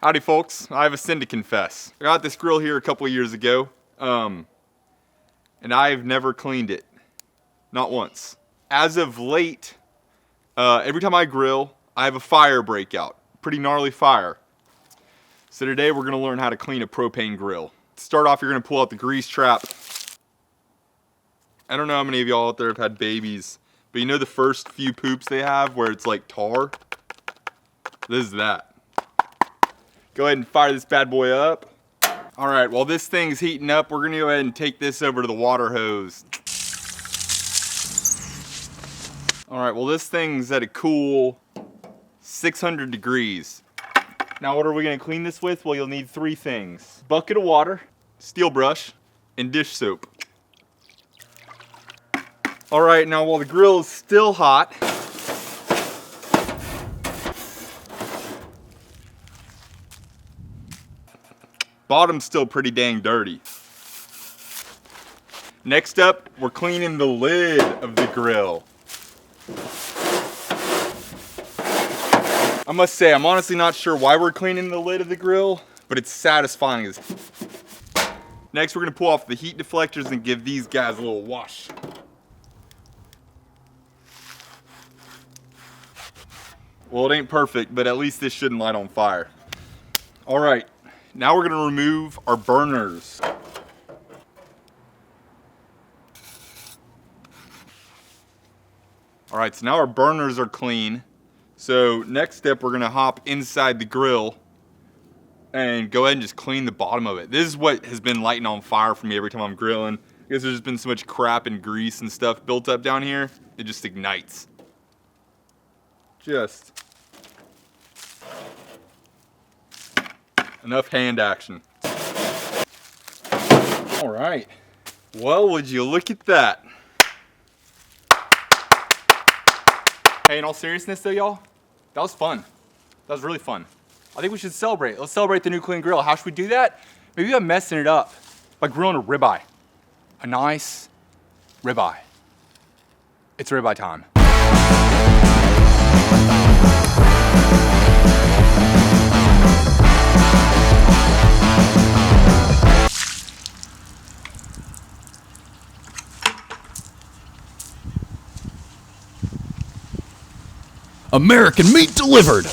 Howdy folks, I have a sin to confess. I got this grill here a couple of years ago, and I've never cleaned it. Not once. As of late, every time I grill, I have a fire breakout. Pretty gnarly fire. So today we're gonna learn how to clean a propane grill. To start off, you're gonna pull out the grease trap. I don't know how many of y'all out there have had babies, but you know the first few poops they have where it's like tar? This is that. Go ahead and fire this bad boy up. All right, while this thing's heating up, we're gonna go ahead and take this over to the water hose. All right, well this thing's at a cool 600 degrees. Now what are we gonna clean this with? Well, you'll need three things. Bucket of water, steel brush, and dish soap. All right, now while the grill is still hot, bottom's still pretty dang dirty. Next up, we're cleaning the lid of the grill. I must say, I'm honestly not sure why we're cleaning the lid of the grill, but it's satisfying as. Next, we're gonna pull off the heat deflectors and give these guys a little wash. Well, it ain't perfect, but at least this shouldn't light on fire. All right. Now we're gonna remove our burners. All right, so now our burners are clean. So next step, we're gonna hop inside the grill and go ahead and just clean the bottom of it. This is what has been lighting on fire for me every time I'm grilling. Because there's been so much crap and grease and stuff built up down here, it just ignites. Just enough hand action. All right. Well, would you look at that? Hey, in all seriousness though, y'all, that was fun. That was really fun. I think we should celebrate. Let's celebrate the new clean grill. How should we do that? Maybe I'm messing it up by grilling a ribeye. A nice ribeye. It's ribeye time. American meat delivered.